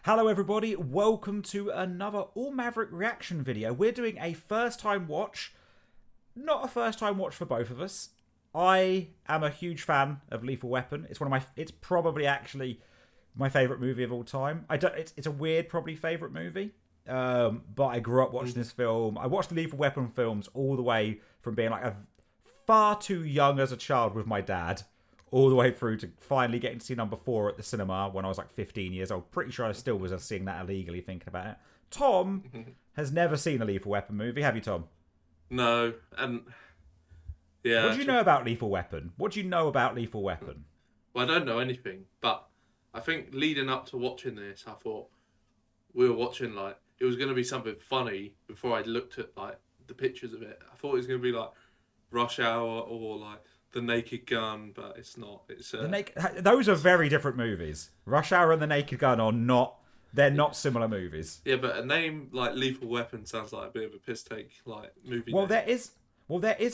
Hello everybody, welcome to another All Maverick reaction video. We're doing a first time watch, not a first time watch for both of us. I am a huge fan of Lethal Weapon. It's probably actually my favourite movie of all time. It's a weird probably favourite movie, but I grew up watching this film. I watched the Lethal Weapon films all the way from being like far too young as a child with my dad, all the way through to finally getting to see number 4 at the cinema when I was like 15 years old. Pretty sure I still was seeing that illegally, thinking about it. Tom has never seen a Lethal Weapon movie, have you, Tom? No, and yeah. What do you know about Lethal Weapon? What do you know about Lethal Weapon? Well, I don't know anything, but I think leading up to watching this, I thought we were watching like it was going to be something funny before I looked at like the pictures of it. I thought it was going to be like Rush Hour or like The Naked Gun, but it's not. It's those are very different movies. Rush Hour and The Naked Gun are not. They're not similar movies. Yeah, but a name like Lethal Weapon sounds like a bit of a piss take, like movie. Well, there is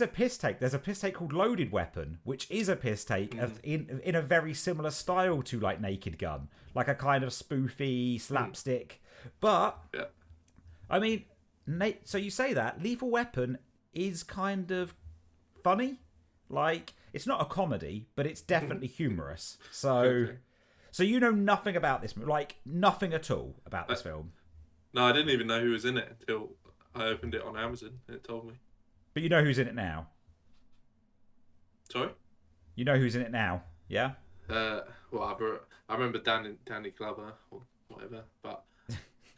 a piss take. There's a piss take called Loaded Weapon, which is a piss take in a very similar style to like Naked Gun, like a kind of spoofy slapstick. But yeah, I mean, so you say that Lethal Weapon is kind of funny. Like, it's not a comedy, but it's definitely humorous. So you know nothing about this movie, like nothing at all about this film. No, I didn't even know who was in it until I opened it on Amazon and it told me. But you know who's in it now. Sorry? You know who's in it now, yeah? Well, I remember Danny Glover or whatever, but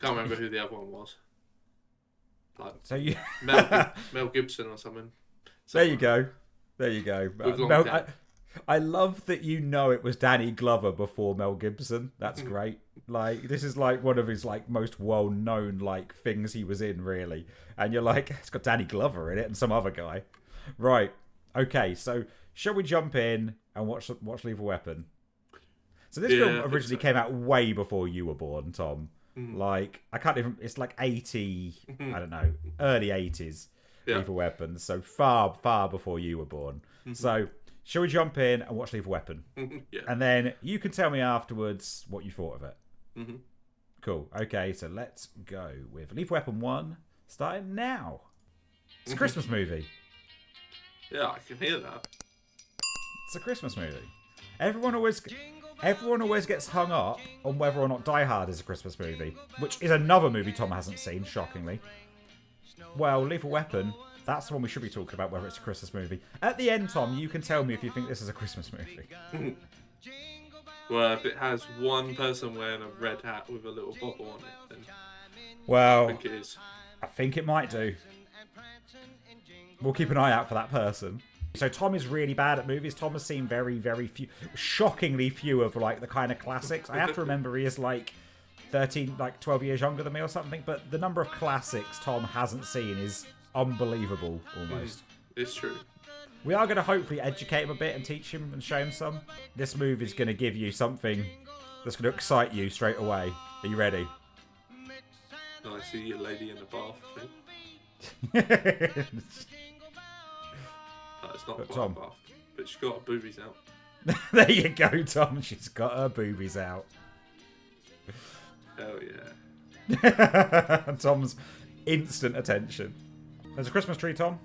can't remember who the other one was. Like so you Mel Gibson or something. There you go. There you go. I love that you know it was Danny Glover before Mel Gibson. That's great. Like, this is like one of his like most well-known like things he was in, really. And you're like, it's got Danny Glover in it and some other guy. Right. Okay, so shall we jump in and watch Lethal Weapon? So this film originally came out way before you were born, Tom. Like, I can't even... It's like 80... I don't know. Early 80s. Yeah. Lethal Weapon. So far, far before you were born. So... Shall we jump in and watch Lethal Weapon? Yeah. And then you can tell me afterwards what you thought of it. Cool. Okay, so let's go with Lethal Weapon 1, starting now. It's a Christmas movie. Yeah, I can hear that. It's a Christmas movie. Everyone always gets hung up on whether or not Die Hard is a Christmas movie, which is another movie Tom hasn't seen, shockingly. Well, Lethal Weapon... That's the one we should be talking about, whether it's a Christmas movie. At the end, Tom, you can tell me if you think this is a Christmas movie. Well, if it has one person wearing a red hat with a little bottle on it, then well, I think it is. I think it might do. We'll keep an eye out for that person. So Tom is really bad at movies. Tom has seen very, very few, shockingly few of like the kind of classics. I have to remember he is like 12 years younger than me or something. But the number of classics Tom hasn't seen is... unbelievable, almost. It's true. We are going to hopefully educate him a bit and teach him and show him some. This movie is going to give you something that's going to excite you straight away. Are you ready? No, I see a lady in a bath. No, it's not a Tom. bath, but she's got her boobies out. There you go, Tom. She's got her boobies out. Hell yeah. Tom's instant attention. There's a Christmas tree, Tom.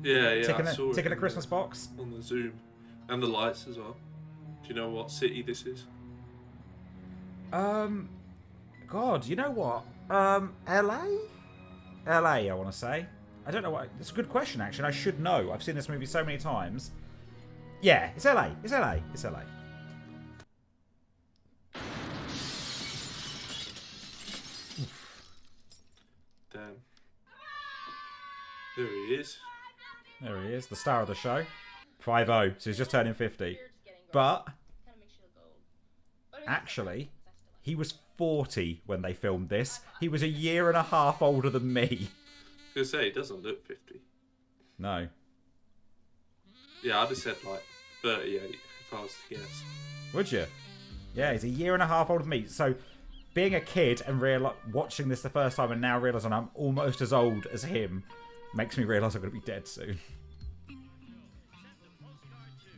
Yeah. Ticking a Christmas box. On the Zoom. And the lights as well. Do you know what city this is? God, you know what? LA? LA, I want to say. I don't know what... It's a good question, actually. I should know. I've seen this movie so many times. Yeah, it's LA. It's LA. It's LA. Damn. There he is. There he is, the star of the show. 50, so he's just turning 50. But, actually, he was 40 when they filmed this. He was a year and a half older than me. I was going to say, he doesn't look 50. No. Yeah, I'd have said like 38 if I was to guess. Would you? Yeah, he's a year and a half older than me. So, being a kid and watching this the first time and now realising I'm almost as old as him makes me realise I'm going to be dead soon.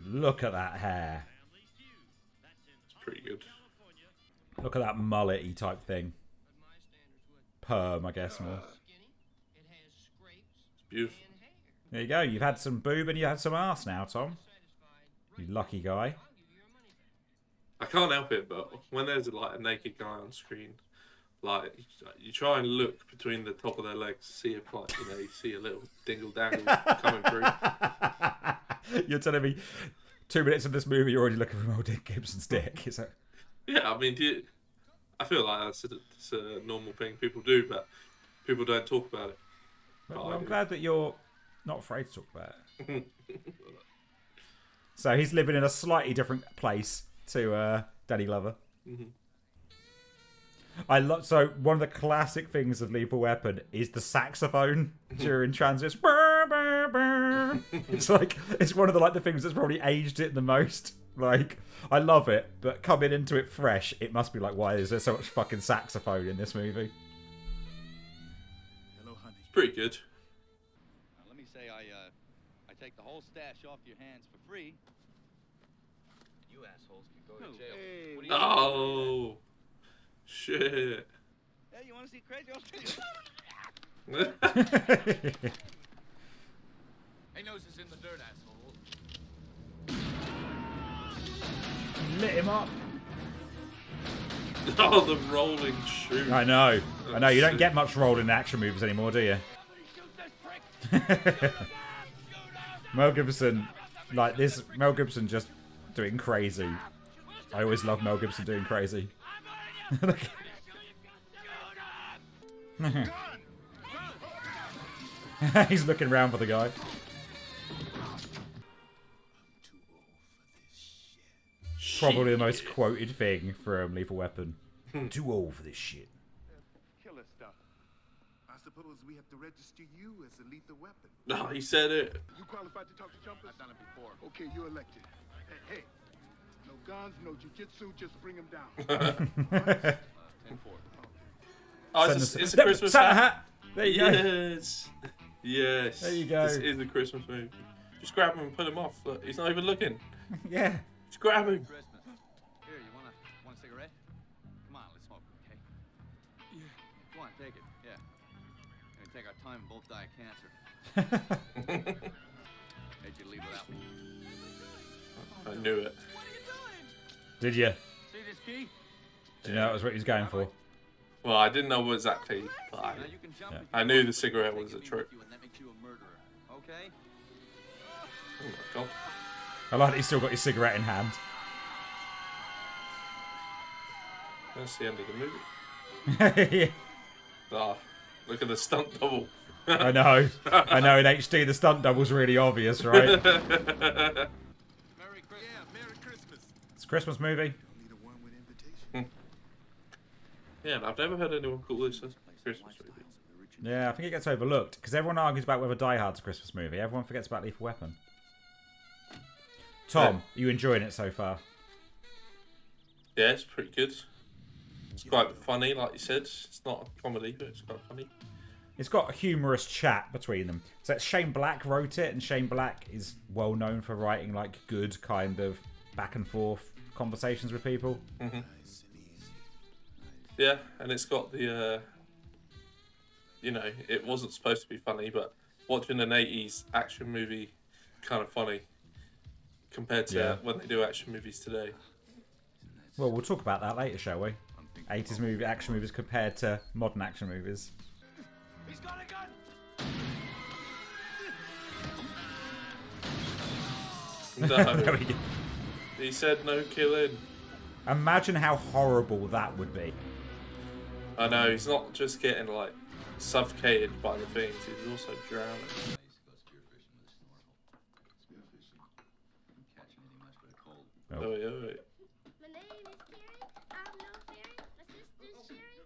Look at that hair. It's pretty good. Look at that mullet-y type thing. Perm, I guess more. It's beautiful. There you go. You've had some boob and you had some ass now, Tom. You lucky guy. I can't help it, but when there's like a naked guy on screen, like you try and look between the top of their legs to see if, like, you know, you see a little dingle dangle coming through. You're telling me 2 minutes of this movie you're already looking for old Dick Gibson's dick? Is that... Yeah, I mean, I feel like that's a normal thing people do, but people don't talk about it. Well, I'm glad that you're not afraid to talk about it. So he's living in a slightly different place to Danny Glover. Mm-hmm. So one of the classic things of Lethal Weapon is the saxophone during transits. It's one of the things that's probably aged it the most. Like, I love it, but coming into it fresh, it must be like, why is there so much fucking saxophone in this movie? Hello, honey. It's pretty good. Now, let me say I take the whole stash off your hands for free. You assholes can go to jail. Hey, what Oh, shit. Hey, you want to see crazy? I'll show you. Hey, nose is in the dirt, asshole. Lit him up. Oh, the rolling shoe. I know. You don't get much rolling action movies anymore, do you? Mel Gibson, like this, Mel Gibson just doing crazy. I always love Mel Gibson doing crazy. He's looking around for the guy. Probably the most quoted thing from Lethal Weapon. Too old for this shit. Killer stuff. I suppose we have to register you as a lethal weapon. No, he said it. You qualified to talk to jumpers? I've done it before. Okay, you're elected. Hey, no guns, no jiu-jitsu, just bring them down. 10-4. Oh, it's a Christmas Santa hat. hat. There you go. Yes. Yes. There you go. This is a Christmas movie. Just grab him and put him off. Look, he's not even looking. Yeah. Just grab him. Christmas. Here, you want a cigarette? Come on, let's smoke, okay? Yeah. Go on, take it. Yeah. Gonna take our time and both die of cancer. Hate you to leave without one. I knew it. Did you? See this key? Do you know that was what he was going for? Well, I didn't know exactly. But Now you can jump Yeah. if you I knew want. the cigarette Take was it a with trick. you and that makes you a murderer, okay? Oh my god. I like that he's still got his cigarette in hand. That's the end of the movie. Yeah. Ah, look at the stunt double. I know. In HD the stunt double's really obvious, right? Merry Christmas. Yeah, Merry Christmas. It's a Christmas movie. Need a one with invitation. Yeah, and I've never heard anyone call this a Christmas movie. Yeah, I think it gets overlooked because everyone argues about whether Die Hard's a Christmas movie. Everyone forgets about Lethal Weapon. Tom, are you enjoying it so far? Yeah, it's pretty good. It's quite funny, like you said. It's not a comedy, but it's quite funny. It's got a humorous chat between them. So Shane Black wrote it, and Shane Black is well known for writing like good kind of back and forth conversations with people. Mm-hmm. Yeah, and it's got the, you know, it wasn't supposed to be funny, but watching an 80s action movie kind of funny compared to when they do action movies today. Well, we'll talk about that later, shall we? 80s movie action movies compared to modern action movies. He's got a gun. No, We- he said no killing. Imagine how horrible that would be. I know, he's not just getting, like, suffocated by the things, he's also drowning. Oh. Oh, yeah. My name is Carrie. I'm no fairy. My sister's Sherry.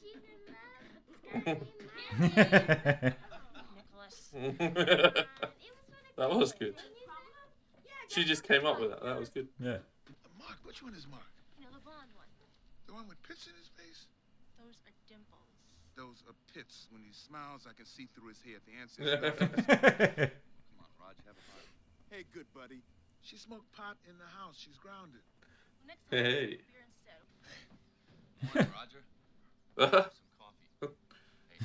She's in love with the guy named Nicholas. That was good. She just came up with that. That was good. Yeah. Mark, which one is Mark? You know, the blonde one. The one with pits in his face? Those are dimples. Those are pits. When he smiles, I can see through his hair. The answer is no. Come on, Raj, have a party. Hey, good buddy. She smoked pot in the house. She's grounded. Next time, Hey. beer instead. Morning, Roger. Some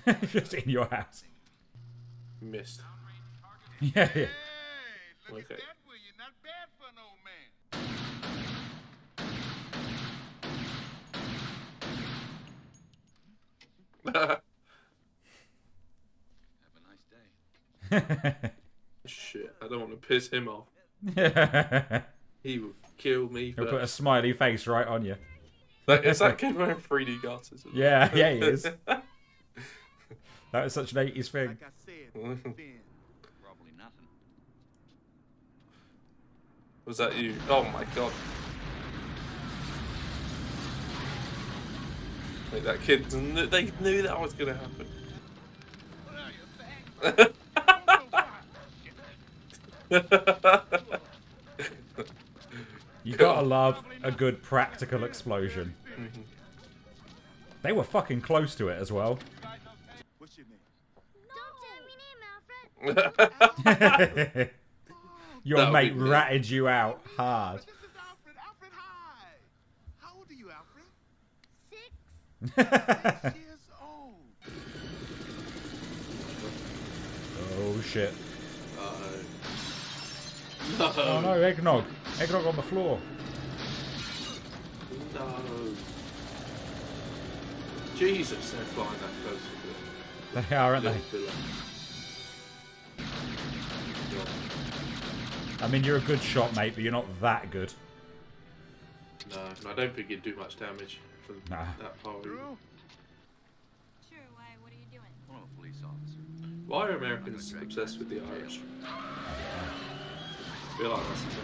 coffee. Just in your house. Missed. Yeah, yeah. Hey, look Okay. at that, will you? Not bad for an old man. Have a nice day. Shit, I don't want to piss him off. He would kill me He'll put a first. smiley face right on you. Is that kid wearing 3D glasses? Yeah, yeah, he is. That was such an 80s thing. Like I said, then. Probably nothing. Was that you? Oh my god. Like that kid, they knew that was going to happen. You gotta love a good practical explosion. They were fucking close to it as well. What's your name? Don't tell me name, Alfred. Your That'll mate be me. ratted you out hard. This is Alfred. Alfred, hi. How old are you, Alfred? 6 years old. Oh shit. No. Oh no, eggnog. Eggnog on the floor. No. Jesus, they're flying that close to They are, aren't the they? pillar. God. I mean, you're a good shot, mate, but you're not that good. No, I don't think you'd do much damage from Nah. that far. either. Drew? Sure, why? What are you doing? Well, I'm a police officer. Why are Americans obsessed with the Irish? I feel like that's the thing.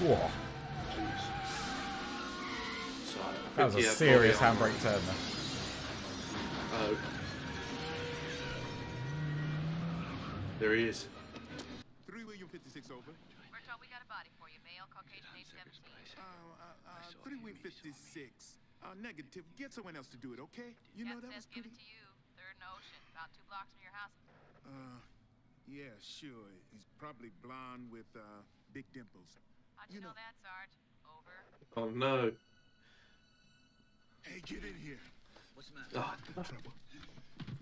Whoa. Jeez. So, I That think was he a had serious body armor. handbrake turn there. Oh. There he is. 3 William 56 over. We're told we got a body for you, male, Caucasian, age 17. 3 William 56. Negative. Get someone else to do it, okay? You know, that was Give pretty... it to you. Third and Ocean, about 2 blocks from your house. Yeah, sure. He's probably blonde with, big dimples. How'd You you know know- that, Sarge? Over. Oh no. Hey, get in here. What's the matter? Ah, Trouble.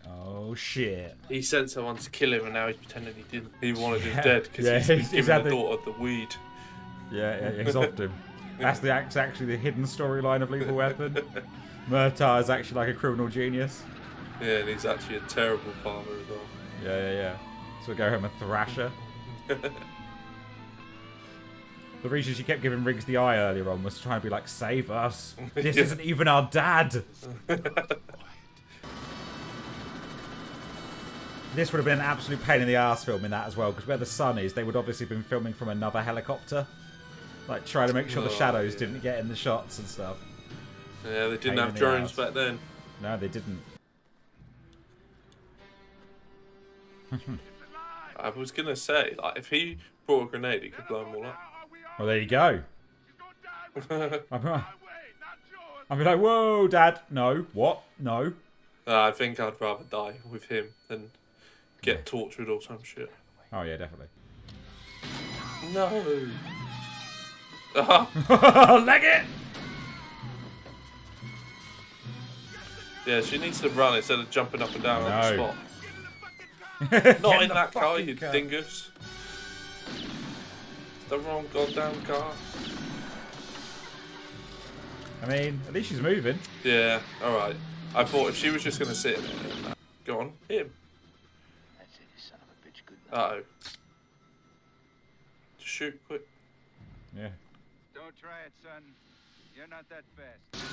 Oh shit. he sent someone to kill him and now he's pretending he didn't. He wanted him Yeah. dead because Yeah, he's been he's giving had the the- daughter the weed. Yeah, he's off him. That's actually the hidden storyline of Lethal Weapon. Murtaugh is actually like a criminal genius. Yeah, and he's actually a terrible father as well. Yeah. So we go home and thrash her. The reason she kept giving Riggs the eye earlier on was to try and be like, save us. This Yeah. isn't even our dad. This would have been an absolute pain in the arse filming that as well, because where the sun is, they would obviously have been filming from another helicopter. Like, trying to make sure the Oh, shadows yeah. didn't get in the shots and stuff. Yeah, they Pain didn't in have the drones arse. back then. No, they didn't. I was gonna say, like, if he brought a grenade, he could blow them all up. Well, there you go. He's gonna die. I'd My way, not yours. be like, whoa, Dad. No. What? No. I think I'd rather die with him than get tortured or some shit. Oh, yeah, definitely. No. Ah, Leg it! yeah, she needs to run instead of jumping up and down on the No. spot. Get Not in the that car, fucking you car. dingus. It's the wrong goddamn car. I mean, at least she's moving. Yeah, alright. I thought if she was just gonna sit in it, go on, hit him. That's it, you son of a bitch. Good luck. Uh oh. Just shoot, quick. Yeah. Don't try it, son. You're not that fast.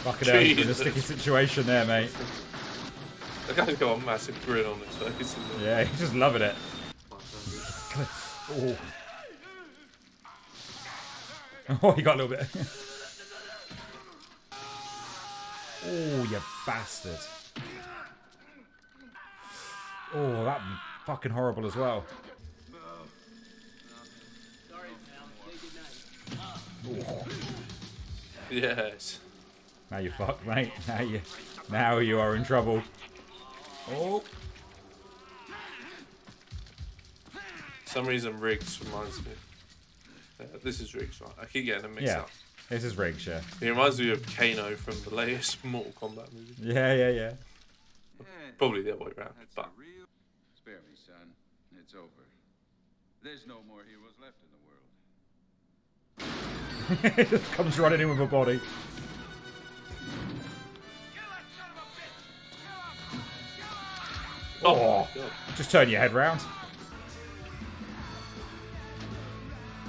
Fucking hell, he's in a Jesus. sticky situation there, mate. The guy's got a massive grin on his face. Yeah, he's just loving it. Oh. Oh, he got a little bit. Oh, you bastard. Oh, that'd be fucking horrible as well. Oh. Yes. Now you're fucked, mate. Now you are in trouble. Oh. For some reason Riggs reminds me. this is Riggs, right? I keep getting them mixed Yeah. up. This is Riggs, yeah. He reminds me of Kano from the latest Mortal Kombat movie. Yeah. Probably the other way around, That's but a real... Spare me, son. It's over. There's no more heroes left in the world. It just comes running in with a body. Oh, God. just turn your head round.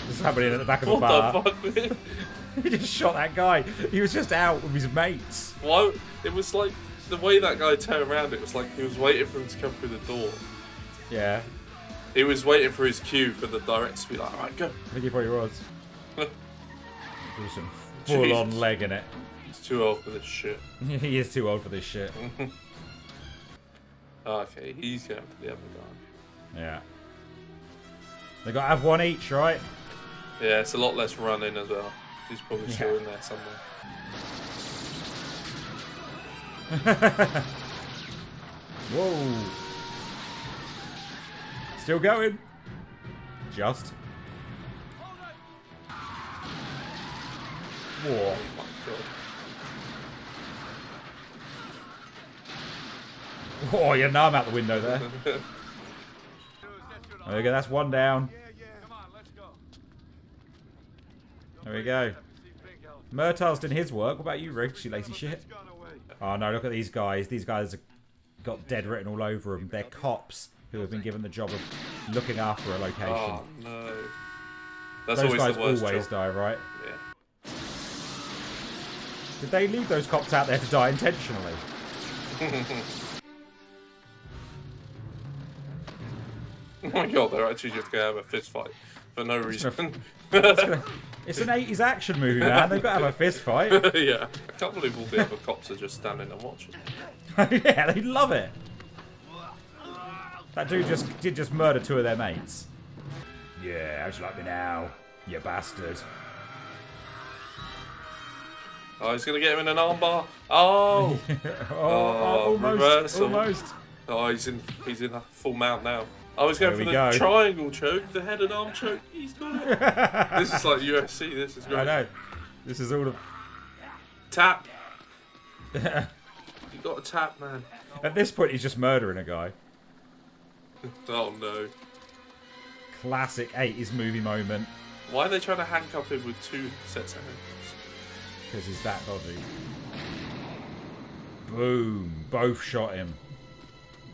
This is happening at the back of the bar. What the fuck, man? He just shot that guy. He was just out with his mates. Why? It was like the way that guy turned around. It was like he was waiting for him to come through the door. Yeah, He was waiting for his cue for the director to be like, "Alright, go." I think he probably was. There was some full-on Jesus. leg in it. He's too old for this shit. He is too old for this shit. Okay, he's going for the other guy. Yeah. They got to have one each, right? Yeah, it's a lot less running as well. He's probably still in there somewhere. Whoa. Still going. Just. Whoa. Oh my god. Oh, yeah, now I'm out the window there. There we go, that's one down. Come on, let's go. There we go. Murtaugh's done his work. What about you, Riggs, you lazy shit? Oh no, look at these guys. These guys have got dead written all over them. They're cops who have been given the job of looking after a location. Oh no. That's Those always guys the worst always job. die, right? Yeah. Did they leave those cops out there to die intentionally? Oh my god, they're actually just going to have a fist fight for no reason. It's an 80s action movie, man. They've got to have a fist fight. Yeah. I can't believe all the other cops are just standing and watching. Yeah, they love it. That dude did just murder two of their mates. Yeah, how'd you like me now, you bastard? Oh, he's going to get him in an armbar. Oh! Almost. reversal. Oh, he's in a full mount now. I was going There for we the go. triangle choke, the head and arm choke. He's got it. This is like UFC. This is great. I know. This is all of... Tap. You got to tap, man. At this point, he's just murdering a guy. Oh no. Classic 80s movie moment. Why are they trying to handcuff him with two sets of handcuffs? Because he's that dodgy. Boom. Both shot him.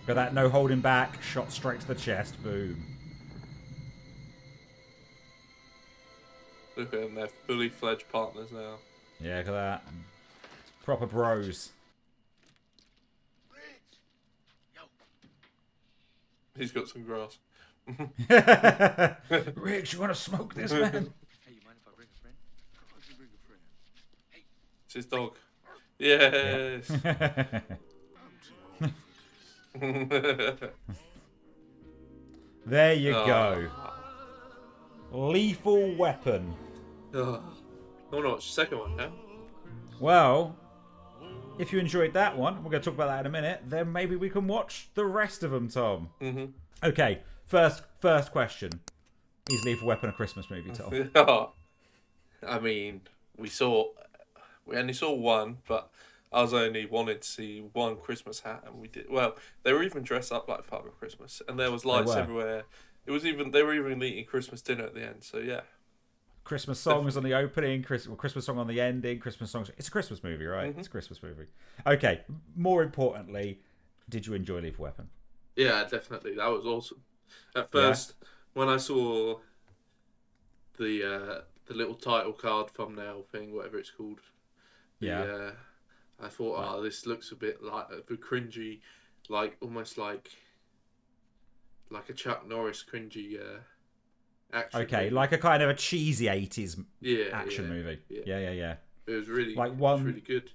Got that no holding back. Shot straight to the chest. Boom. Look at them, they're fully fledged partners now. Yeah, look at that. Proper bros. He's got some grass. Riggs, you want to smoke this, man? Hey, you mind if I bring a friend? Why don't you bring a friend? It's his dog. Yes. There you Oh. go. Lethal Weapon. Oh. I want to watch the second one now. Well, if you enjoyed that one, we're going to talk about that in a minute, then maybe we can watch the rest of them, Tom. Mm-hmm. Okay, first question. Is Lethal Weapon a Christmas movie, Tom? I mean, we only saw one, but I was only wanted to see one Christmas hat, and we did. Well, they were even dressed up like Father Christmas, and there was lights were. everywhere. They were even eating Christmas dinner at the end. So yeah, Christmas songs on the opening, Christmas song on the ending, Christmas songs. It's a Christmas movie, right? Mm-hmm. It's a Christmas movie. Okay, more importantly, did you enjoy Lethal Weapon? yeah, definitely, that was awesome. At first, when I saw the little title card thumbnail thing, whatever it's called, I thought, oh, this looks a bit like a bit cringy, like almost like a Chuck Norris cringy action. Okay, movie. like a kind of a cheesy 80s yeah, action movie. Yeah. It was really Like it one- was really good.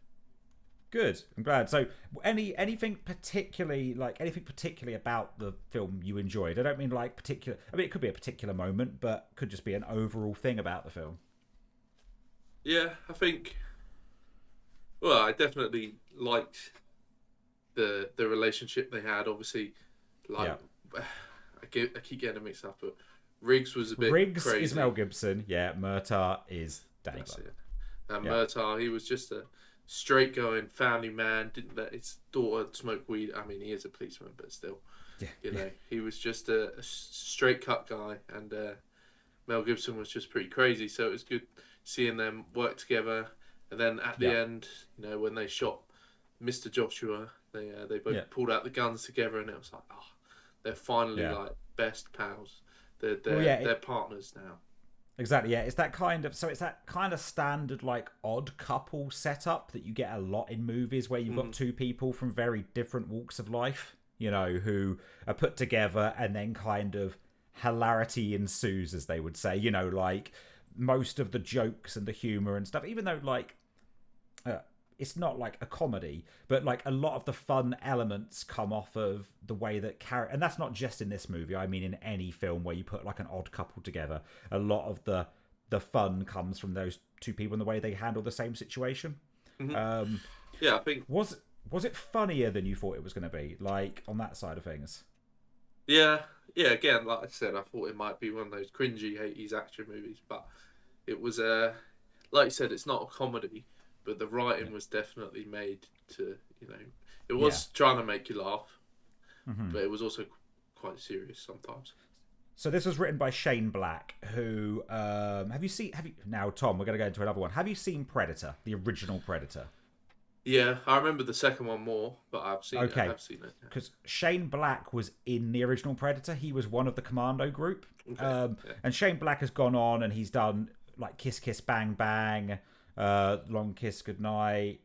Good. I'm glad. So, anything particularly about the film you enjoyed? I don't mean like particular. I mean, it could be a particular moment, but could just be an overall thing about the film. Yeah, I think. Well, I definitely liked the relationship they had. Obviously, like I keep getting it mixed up, but Riggs was a bit Riggs crazy. is Mel Gibson. Yeah, Murtaugh is Danny That's Glover. it. And Yeah. Murtaugh, he was just a straight going family man. Didn't let his daughter smoke weed. I mean, he is a policeman, but still, Yeah, he was just a straight cut guy. And Mel Gibson was just pretty crazy. So it was good seeing them work together. And then at the end, when they shot Mr. Joshua, they both pulled out the guns together, and it was like, they're finally like best pals. They're partners now. Exactly, yeah. It's that kind of standard, like, odd couple setup that you get a lot in movies where you've got two people from very different walks of life, who are put together, and then kind of hilarity ensues, as they would say. Like, most of the jokes and the humor and stuff, even though, like, it's not like a comedy, but like a lot of the fun elements come off of the way that and that's not just in this movie. I mean, in any film where you put like an odd couple together, a lot of the fun comes from those two people and the way they handle the same situation. I think was it funnier than you thought it was going to be, like, on that side of things? Yeah. Again, like I said, I thought it might be one of those cringy 80s action movies, but it was like you said, it's not a comedy. But the writing was definitely made to, it was trying to make you laugh, but it was also quite serious sometimes. So this was written by Shane Black, who now, Tom, we're going to go into another one. Have you seen Predator, the original Predator? Yeah, I remember the second one more, but I've seen it. I have seen it. Because Shane Black was in the original Predator. He was one of the commando group. And Shane Black has gone on and he's done like Kiss Kiss Bang Bang, Long Kiss Goodnight.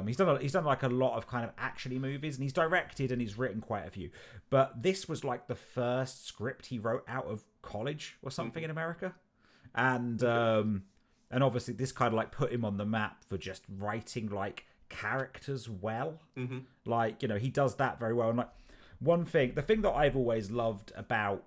He's done like a lot of kind of actiony movies, and he's directed and he's written quite a few. But this was like the first script he wrote out of college or something in America, and obviously this kind of like put him on the map for just writing like characters well. Like, he does that very well. And like the thing that I've always loved about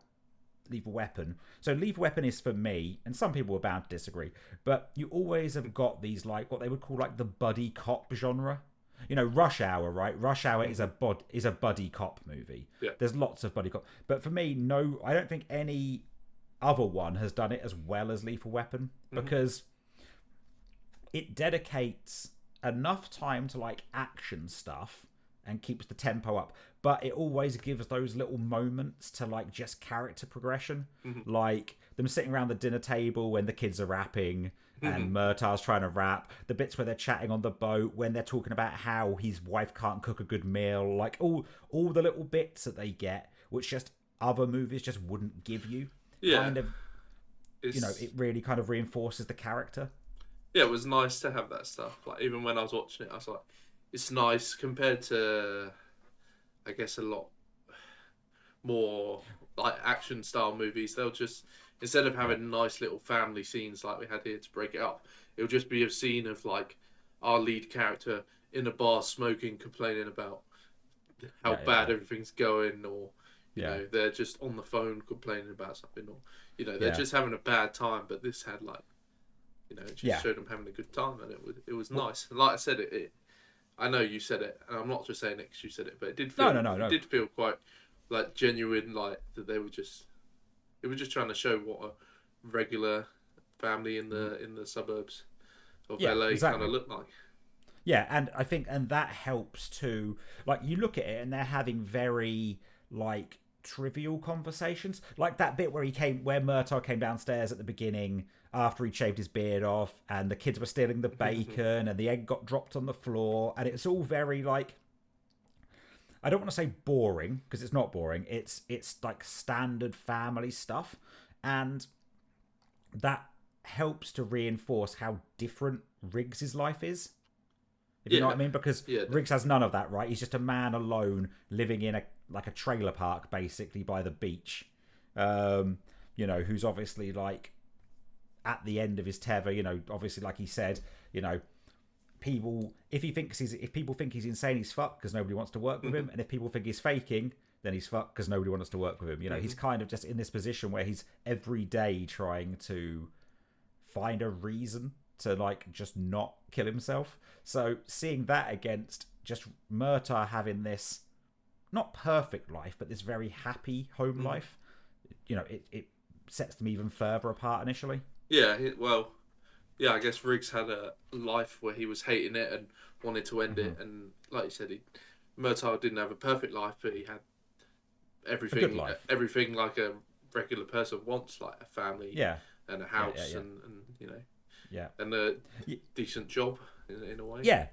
Lethal Weapon. So Lethal Weapon is, for me, and some people are bound to disagree, but you always have got these like what they would call like the buddy cop genre. Rush Hour, right? Rush Hour is a buddy cop movie. Yeah. There's lots of buddy cop, but for me, no, I don't think any other one has done it as well as Lethal Weapon, because it dedicates enough time to like action stuff and keeps the tempo up, but it always gives those little moments to like just character progression, like them sitting around the dinner table when the kids are rapping and Murtaugh's trying to rap, the bits where they're chatting on the boat, when they're talking about how his wife can't cook a good meal, like all the little bits that they get, which just other movies just wouldn't give you. Kind of, it really kind of reinforces the character. Yeah, it was nice to have that stuff. Like, even when I was watching it, I was like, it's nice compared to, I guess, a lot more like action style movies. They'll just, instead of having nice little family scenes like we had here to break it up, it'll just be a scene of like our lead character in a bar smoking, complaining about how bad everything's going, or you know, they're just on the phone complaining about something, or they're just having a bad time. But this had like, it just showed them having a good time, and it was nice. And like I said, it I know you said it, and I'm not just saying it because you said it, but it did feel it did feel quite like genuine, like that they were just trying to show what a regular family in the suburbs of LA kind of looked like. Yeah, and I think that helps too. Like, you look at it and they're having very like trivial conversations, like that bit where Murtaugh came downstairs at the beginning after he shaved his beard off, and the kids were stealing the bacon, and the egg got dropped on the floor, and it's all very like, I don't want to say boring, because it's not boring. It's like standard family stuff, and that helps to reinforce how different Riggs' life is. If you know what I mean? Because Riggs has none of that, right? He's just a man alone living in a trailer park, basically, by the beach. Who's obviously like at the end of his tether. Obviously, like he said, people, if people think he's insane, he's fucked because nobody wants to work with him, and if people think he's faking, then he's fucked because nobody wants to work with him. He's kind of just in this position where he's every day trying to find a reason to like just not kill himself. So seeing that against just Murtaugh having this not perfect life, but this very happy home life, it sets them even further apart initially. Yeah, I guess Riggs had a life where he was hating it and wanted to end it, and like you said, Murtaugh didn't have a perfect life, but he had everything, a good life. Everything like a regular person wants, like a family, and a house, and and a decent job in a way. Yeah,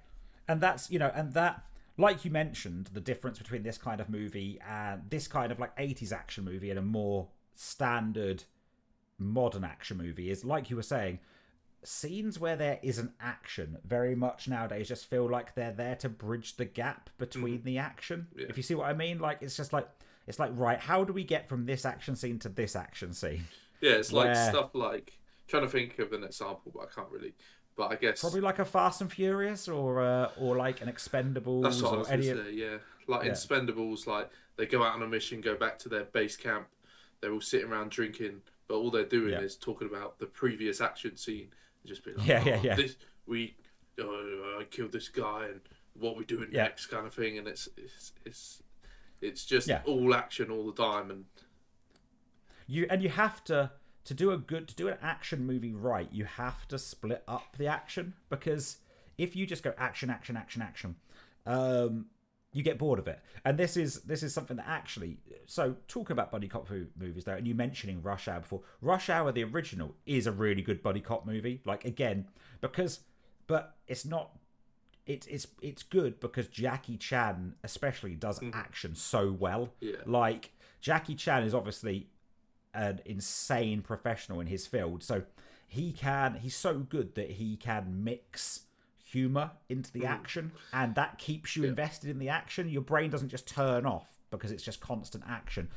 and that's that. Like you mentioned, the difference between this kind of movie and this kind of like 80s action movie and a more standard modern action movie is, like you were saying, scenes where there isn't action very much nowadays just feel like they're there to bridge the gap between the action. Yeah. If you see what I mean, like it's like right, how do we get from this action scene to this action scene? Yeah, it's like stuff like, trying to think of an example, but I can't really. But I guess probably like a Fast and Furious or like an Expendables. That's what I was or going to say. Yeah, like in Expendables, like they go out on a mission, go back to their base camp. They're all sitting around drinking, but all they're doing is talking about the previous action scene and just being like, This I killed this guy, and what we doing next, kind of thing. And it's just all action all the time, and you have to do an action movie right, you have to split up the action, because if you just go action, you get bored of it. And this is something that actually, so talking about buddy cop movies though, and you mentioning Rush Hour before, Rush Hour the original is a really good buddy cop movie. Like again, but it's not. It's good because Jackie Chan especially does action so well. Yeah. Like Jackie Chan is obviously an insane professional in his field, so he's so good that he can mix humor into the action, and that keeps you invested in the action. Your brain doesn't just turn off because it's just constant action,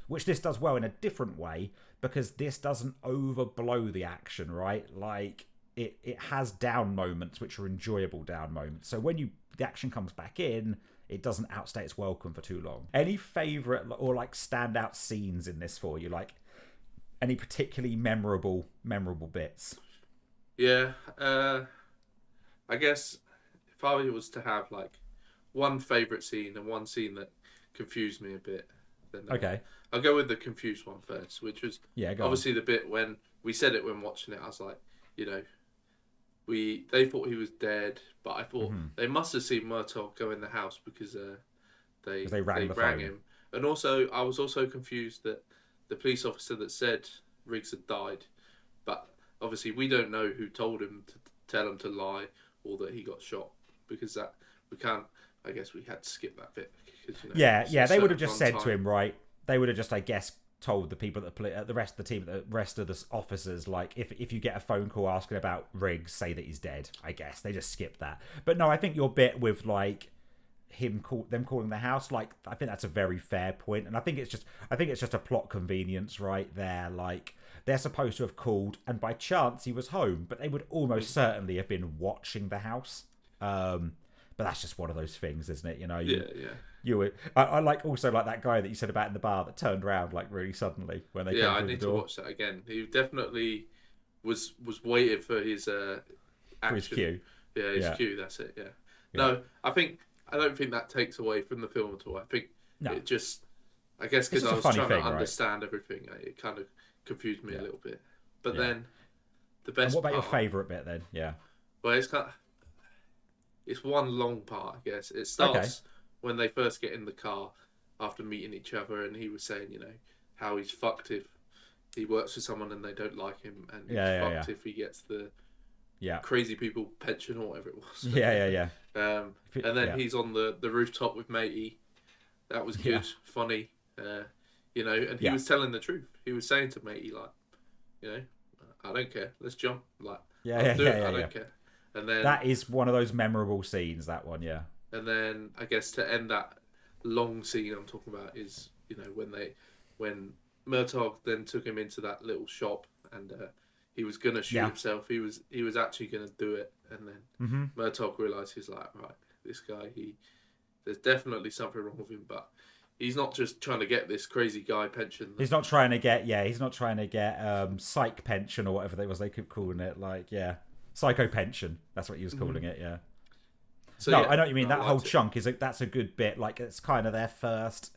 which this does well in a different way, because this doesn't overblow the action, right? Like it has down moments which are enjoyable down moments, so when the action comes back in, it doesn't outstay its welcome for too long. Any favourite or like standout scenes in this for you? Like any particularly memorable bits? Yeah, I guess if I was to have like one favourite scene and one scene that confused me a bit, then I'll go with the confused one first, which was obviously the bit when we said it when watching it. I was like, they thought he was dead, but I thought they must have seen Murtaugh go in the house because they rang him. And also, I was also confused that the police officer that said Riggs had died, but obviously we don't know who told him to tell him to lie or that he got shot, because that we can't. I guess we had to skip that bit. Because, they would have just said to him, right? They would have just, I guess, told the people that the rest of the team, the rest of the officers, like if you get a phone call asking about Riggs, say that he's dead. I guess they just skipped that. But no, I think your bit with like them calling the house, like I think that's a very fair point, and I think it's just a plot convenience right there. Like they're supposed to have called, and by chance he was home, but they would almost certainly have been watching the house. But that's just one of those things, isn't it? I like also like that guy that you said about in the bar that turned around like really suddenly when they came through the door. Yeah, I need to watch that again. He definitely was waiting for his action. For his cue. Yeah, his cue. That's it. Yeah. No, I don't think that takes away from the film at all. I think it just, I guess because I was trying to understand everything, it kind of confused me a little bit. But then the best. And what about part, your favourite bit then? Yeah. Well, it's one long part, I guess. It starts when they first get in the car after meeting each other, and he was saying, how he's fucked if he works for someone and they don't like him, and he's fucked if he gets the crazy people pension or whatever it was. And then he's on the rooftop with Matey. That was good, funny, and he was telling the truth. He was saying to Matey, like, I don't care, let's jump, like, I don't care. And then that is one of those memorable scenes, that one, And then I guess to end that long scene I'm talking about is, when Murtaugh then took him into that little shop and he was gonna shoot himself. He was actually gonna do it, and then Murtaugh realised he's like, right, this guy, there's definitely something wrong with him, but he's not just trying to get this crazy guy pension. He's not trying to get psych pension or whatever they keep calling it, psycho pension. That's what he was calling it, So I know what you mean. That whole chunk that's a good bit. Like it's kind of their first.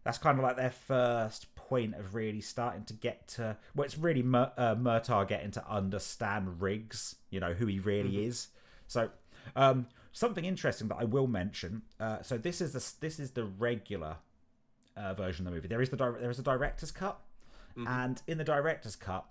That's kind of like their first point of really starting to get to... Well, it's really Murtaugh getting to understand Riggs, you know, who he really is. So, something interesting that I will mention. So this is the regular version of the movie. There is a director's cut, and in the director's cut,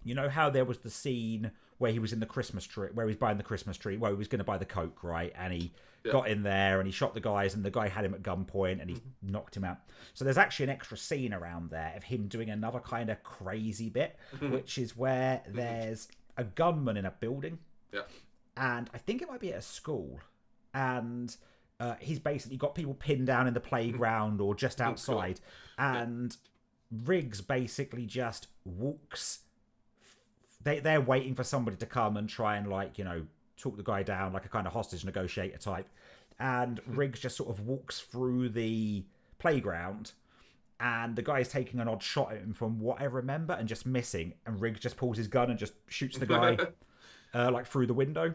you know how there was the scene where he was in the Christmas tree, where he was buying the Christmas tree, where he was going to buy the Coke, right? And he got in there and he shot the guys, and the guy had him at gunpoint and he knocked him out. So there's actually an extra scene around there of him doing another kind of crazy bit, which is where there's a gunman in a building. Yeah. And I think it might be at a school. And he's basically got people pinned down in the playground or just outside. And Riggs basically just walks... They're waiting for somebody to come and try and, like, you know, talk the guy down, like a kind of hostage negotiator type. And Riggs just sort of walks through the playground, and the guy is taking an odd shot at him from what I remember and just missing. And Riggs just pulls his gun and just shoots the guy, like, through the window.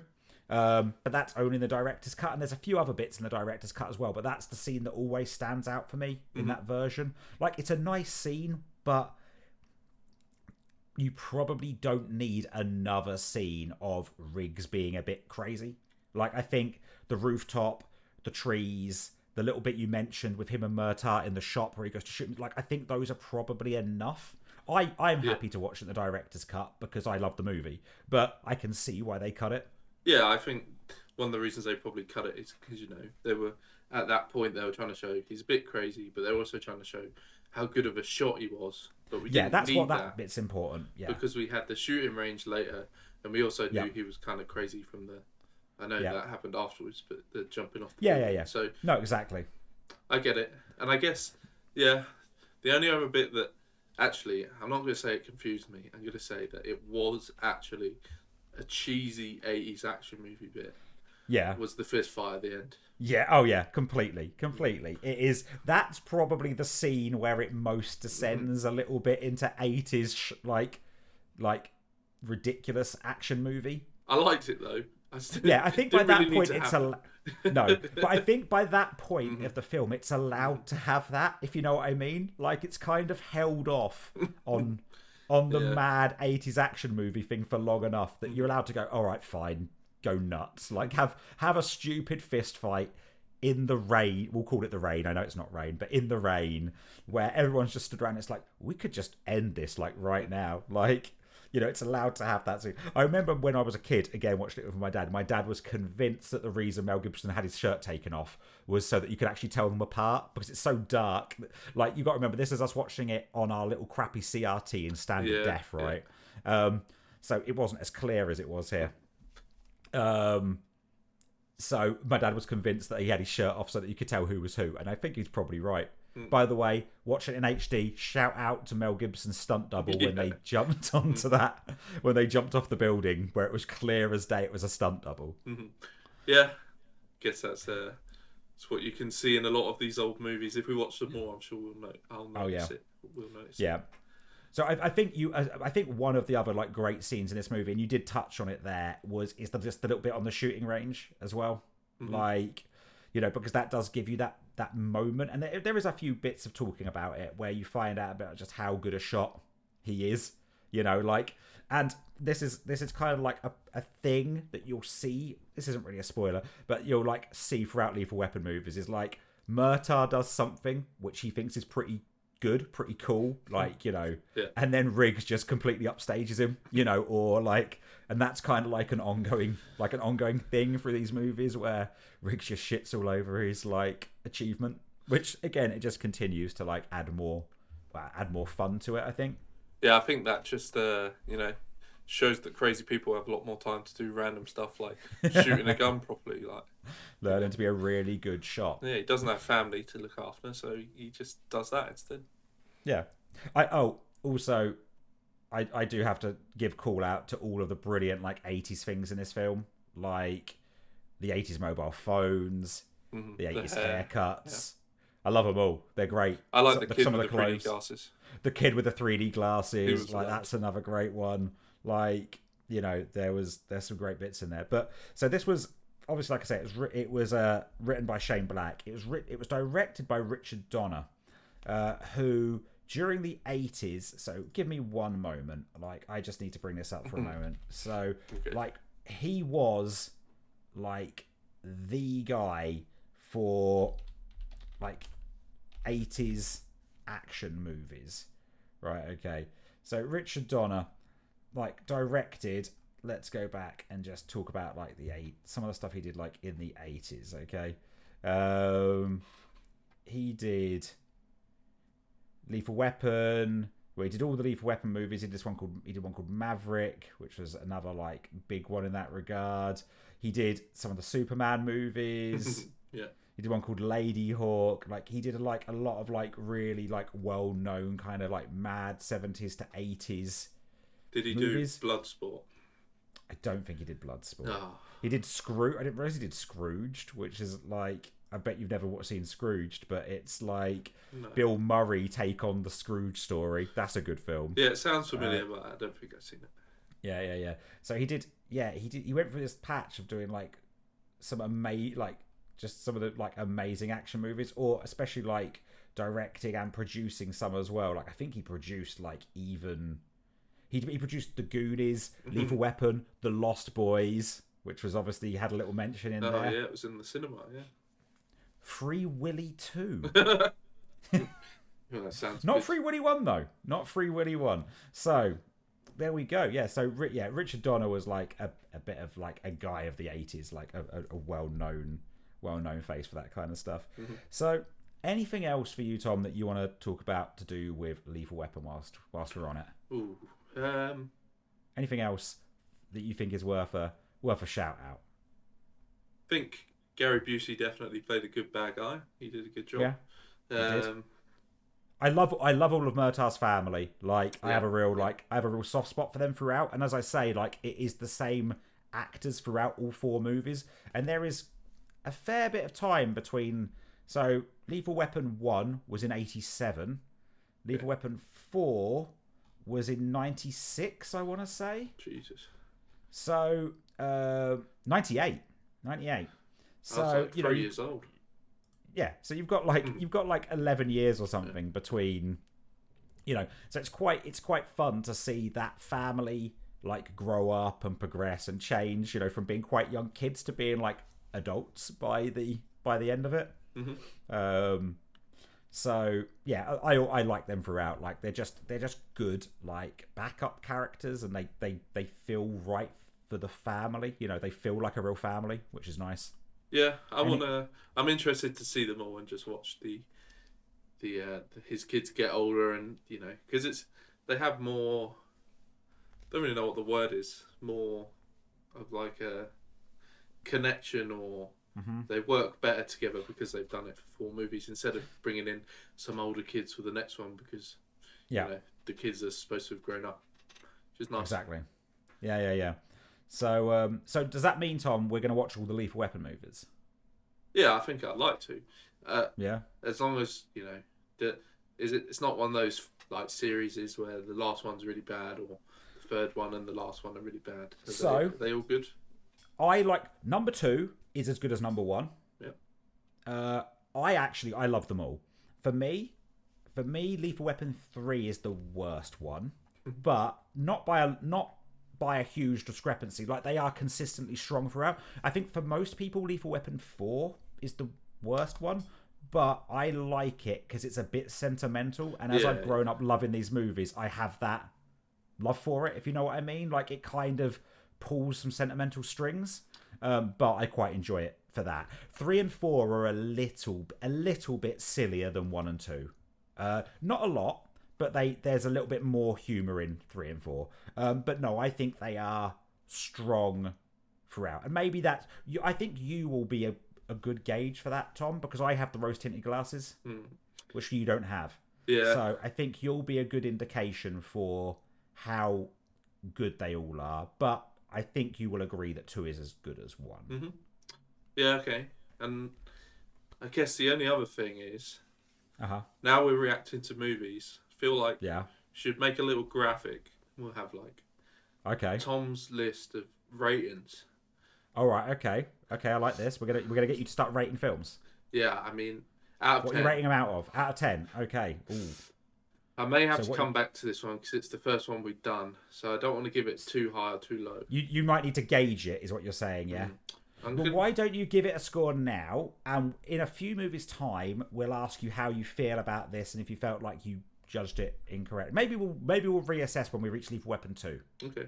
But that's only in the director's cut, and there's a few other bits in the director's cut as well. But that's the scene that always stands out for me in that version. Like, it's a nice scene, but you probably don't need another scene of Riggs being a bit crazy. Like, I think the rooftop, the trees, the little bit you mentioned with him and Murtaugh in the shop where he goes to shoot him, like, I think those are probably enough. I'm happy to watch it in the director's cut because I love the movie, but I can see why they cut it. Yeah, I think one of the reasons they probably cut it is because, you know, they were, at that point, they were trying to show he's a bit crazy, but they were also trying to show how good of a shot he was. But we didn't that's need what that bit's important. Yeah, because we had the shooting range later, and we also knew he was kind of crazy from the. I know that happened afterwards, but the jumping off. The So no, exactly. I get it, and I guess the only other bit that actually I'm not going to say it confused me. I'm going to say that it was actually a cheesy 80s action movie bit. Yeah, was the fist fight at the end. Yeah, oh yeah, completely. It is. That's probably the scene where it most descends a little bit into 80s like ridiculous action movie. I liked it though. I think by that point it's no, but I think by that point of the film it's allowed to have that, if you know what I mean. Like, it's kind of held off on the mad 80s action movie thing for long enough that you're allowed to go, all right, fine, go nuts. Like, have a stupid fist fight in the rain. We'll call it the rain. I know it's not rain, but in the rain, where everyone's just stood around. It's like, we could just end this like right now. Like, you know, it's allowed to have that scene. I remember when I was a kid, again, watching it with my dad. My dad was convinced that the reason Mel Gibson had his shirt taken off was so that you could actually tell them apart, because it's so dark. Like, you got to remember, this is us watching it on our little crappy CRT in standard def, right? So it wasn't as clear as it was here. So my dad was convinced that he had his shirt off so that you could tell who was who, and I think he's probably right. By the way, watch it in HD. Shout out to Mel Gibson's stunt double when they jumped onto that, when they jumped off the building, where it was clear as day it was a stunt double. Yeah, guess that's what you can see in a lot of these old movies. If we watch them more, I'm sure I'll notice it. We'll notice it. So I think one of the other like great scenes in this movie, and you did touch on it there, is just the little bit on the shooting range as well. Like, you know, because that does give you that moment, and there is a few bits of talking about it where you find out about just how good a shot he is. You know, like, and this is kind of like a thing that you'll see. This isn't really a spoiler, but you'll like see throughout Lethal Weapon movies is like Murtaugh does something which he thinks is pretty good, pretty cool, like, you know, and then Riggs just completely upstages him, you know, or like, and that's kind of like an ongoing thing for these movies where Riggs just shits all over his like achievement, which again, it just continues to like add more fun to it, I think. I think that just shows that crazy people have a lot more time to do random stuff like shooting a gun properly, like learning to be a really good shot. He doesn't have family to look after, so he just does that instead. I do have to give call out to all of the brilliant like 80s things in this film, like the 80s mobile phones, the 80s haircuts. I love them all. They're great. I like the kid with the 3D glasses. The kid with the 3D glasses, like that's another great one. Like, you know, there's some great bits in there. But so this was obviously, like I say, it was written by Shane Black. It was directed by Richard Donner, who during the 80s, so give me one moment. Like, I just need to bring this up for a moment. So, like, he was, like, the guy for, like, 80s action movies. Right, okay. So, Richard Donner, like, directed... Let's go back and just talk about, like, some of the stuff he did, like, in the 80s, okay? He did Lethal Weapon. Well, he did all the Lethal Weapon movies. He did one called Maverick, which was another, like, big one in that regard. He did some of the Superman movies. Yeah. He did one called Lady Hawk. Like, he did, like, a lot of, like, really, like, well-known kind of, like, mad 70s to 80s Did he movies. do Bloodsport? I don't think he did Bloodsport. Oh. He did Scrooge. I didn't realize he did Scrooged, which is like, I bet you've never seen Scrooged, but it's like Bill Murray take on the Scrooge story. That's a good film. Yeah, it sounds familiar, but I don't think I've seen it. Yeah. So he went through this patch of doing like some just some of the like amazing action movies, or especially like directing and producing some as well. Like, I think he produced like even. He produced The Goonies, Lethal Weapon, The Lost Boys, which was obviously had a little mention in there. Oh, yeah, it was in the cinema, yeah. Free Willy 2. Well, that sounds Not good. Free Willy 1, though. Not Free Willy 1. So, there we go. Yeah, so, Richard Donner was like a bit of like a guy of the 80s, like a well-known face for that kind of stuff. So, anything else for you, Tom, that you want to talk about to do with Lethal Weapon whilst we're on it? Ooh. Anything else that you think is worth a shout out? I think Gary Busey definitely played a good bad guy. He did a good job. Yeah, he did. I love all of Murtaugh's family. Like, I have a real soft spot for them throughout. And as I say, like, it is the same actors throughout all 4 movies, and there is a fair bit of time between. So, Lethal Weapon 1 was in 87. Lethal Weapon 4 was in 96, I want to say. Jesus. So, 98. So, I was like 3 years old. Yeah, so you've got like 11 years or something between, so it's quite fun to see that family like grow up and progress and change, from being quite young kids to being like adults by the end of it. So yeah, I like them throughout. Like, they're just good like backup characters, and they feel right for the family. They feel like a real family, which is nice. Yeah, I'm interested to see them all and just watch his kids get older, and because they have more. Don't really know what the word is. More of like a connection, or they work better together because they've done it for 4 movies instead of bringing in some older kids for the next one, because the kids are supposed to have grown up, which is nice. Exactly. Yeah. So does that mean, Tom, we're going to watch all the Lethal Weapon movies? Yeah, I think I'd like to. Yeah. As long as it's not one of those like series where the last one's really bad, or the third one and the last one are really bad. So are they all good? I like number 2 is as good as number 1. Yeah. I love them all. For me, Lethal Weapon 3 is the worst one, but not by a huge discrepancy. Like, they are consistently strong throughout. I think for most people, Lethal Weapon 4 is the worst one, but I like it because it's a bit sentimental, and as I've grown up loving these movies, I have that love for it, if you know what I mean. Like, it kind of pulls some sentimental strings, but I quite enjoy it for that. 3 and 4 are a little bit sillier than 1 and 2. Not a lot, but there's a little bit more humour in 3 and 4. But no, I think they are strong throughout, and maybe I think you will be a good gauge for that, Tom, because I have the rose tinted glasses, which you don't have. Yeah. So I think you'll be a good indication for how good they all are, but I think you will agree that 2 is as good as 1. Yeah, okay. And I guess the only other thing is, now we're reacting to movies. I feel like should make a little graphic. We'll have like Tom's list of ratings. All right, okay, I like this. We're gonna get you to start rating films. Yeah, I mean, out of 10. What are you rating them out of? Out of 10. Okay. Ooh. I may have So to what come back to this one because it's the first one we've done. So I don't want to give it too high or too low. You might need to gauge it, is what you're saying, yeah? Well, gonna- why don't you give it a score now? And in a few movies' time, we'll ask you how you feel about this and if you felt like you judged it incorrect. Maybe we'll reassess when we reach Lethal Weapon 2. Okay.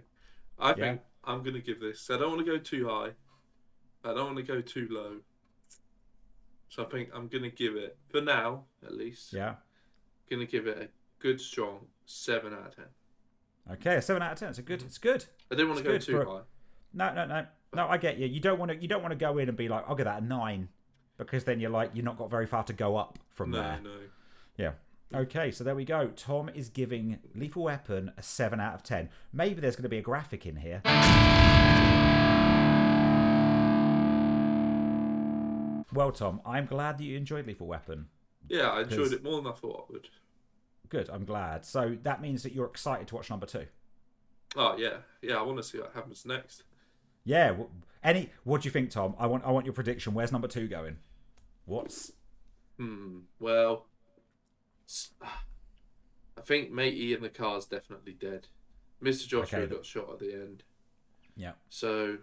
I think I'm going to give this. I don't want to go too high. I don't want to go too low. So I think I'm going to give it, for now at least, Yeah. going to give it a good, strong 7 out of 10. Okay, a 7 out of 10. It's good. I didn't want to go too high. No, I get you. You don't want to go in and be like, I'll give that a 9. Because then you're not got very far to go up from there. No. Yeah. Okay, so there we go. Tom is giving Lethal Weapon a 7 out of 10. Maybe there's going to be a graphic in here. Well, Tom, I'm glad that you enjoyed Lethal Weapon. Yeah, I enjoyed it more than I thought I would. Good, I'm glad. So that means that you're excited to watch number 2. Oh, yeah. Yeah, I want to see what happens next. Yeah. What do you think, Tom? I want your prediction. Where's number 2 going? What's... Well, I think Matey in the car's definitely dead. Mr. Joshua got shot at the end. Yeah. So,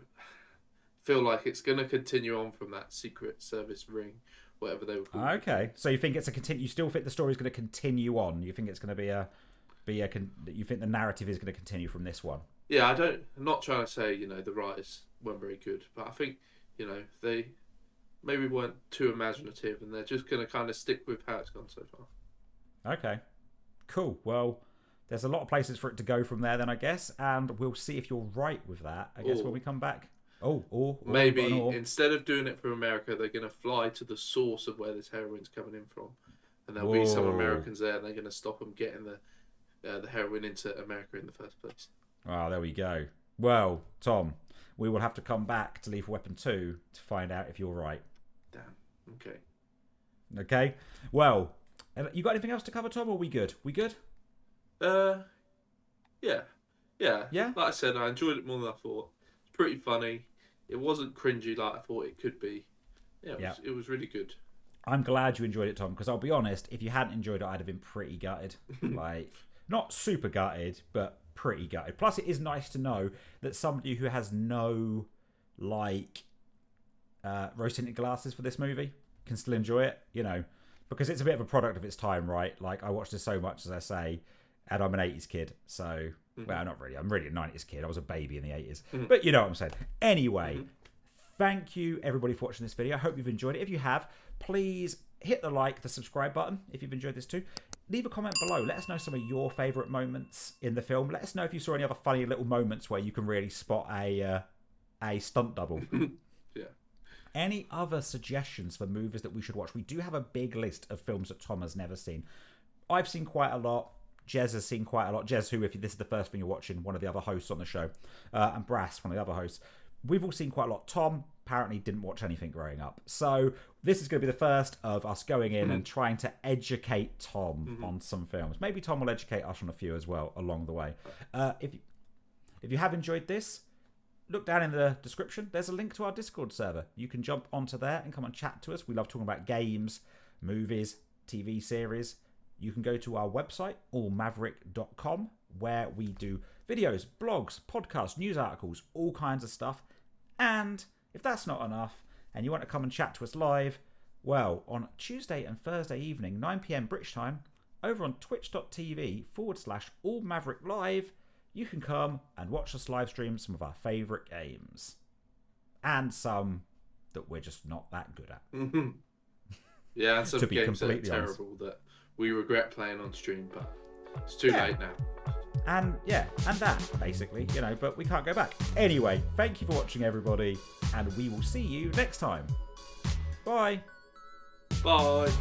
feel like it's going to continue on from that Secret Service ring, whatever they were called. Okay, so you think it's a continue? You still think the story's going to continue on? You think it's going to you think the narrative is going to continue from this one? Yeah, I'm not trying to say the writers weren't very good, but I think they maybe weren't too imaginative, and they're just going to kind of stick with how it's gone so far. Okay, cool. Well, there's a lot of places for it to go from there, then I guess, and we'll see if you're right with that. I guess when we come back. Or maybe instead of doing it from America, they're going to fly to the source of where this heroin's coming in from, and there'll be some Americans there, and they're going to stop them getting the heroin into America in the first place. Oh, there we go. Well, Tom, we will have to come back to Lethal Weapon 2 to find out if you're right. Damn. Okay. Okay. Well, you got anything else to cover, Tom? Or are we good? We good? Yeah. Like I said, I enjoyed it more than I thought. It's pretty funny. It wasn't cringy like I thought it could be. Yeah, it was really good. I'm glad you enjoyed it, Tom, because I'll be honest, if you hadn't enjoyed it, I'd have been pretty gutted. Like, not super gutted, but pretty gutted. Plus, it is nice to know that somebody who has no, rose-tinted glasses for this movie can still enjoy it, because it's a bit of a product of its time, right? Like, I watched this so much, as I say, and I'm an 80s kid, so... Well, not really. I'm really a 90s kid. I was a baby in the 80s. But you know what I'm saying. Anyway, thank you, everybody, for watching this video. I hope you've enjoyed it. If you have, please hit the subscribe button if you've enjoyed this too. Leave a comment below. Let us know some of your favourite moments in the film. Let us know if you saw any other funny little moments where you can really spot a stunt double. Yeah. Any other suggestions for movies that we should watch? We do have a big list of films that Tom has never seen. I've seen quite a lot. Jez has seen quite a lot. Jez, who, if this is the first thing you're watching, one of the other hosts on the show, and Brass, one of the other hosts. We've all seen quite a lot. Tom apparently didn't watch anything growing up. So this is going to be the first of us going in and trying to educate Tom on some films. Maybe Tom will educate us on a few as well along the way. If you have enjoyed this, look down in the description. There's a link to our Discord server. You can jump onto there and come and chat to us. We love talking about games, movies, TV series. You can go to our website, allmaverick.com, where we do videos, blogs, podcasts, news articles, all kinds of stuff. And if that's not enough, and you want to come and chat to us live, well, on Tuesday and Thursday evening, 9 PM British time, over on twitch.tv/allmavericklive, you can come and watch us live stream some of our favourite games. And some that we're just not that good at. Yeah, and some To be games that are completely honest. terrible that we regret playing on stream, but it's too late now. And that, basically, but we can't go back. Anyway, thank you for watching, everybody, and we will see you next time. Bye. Bye.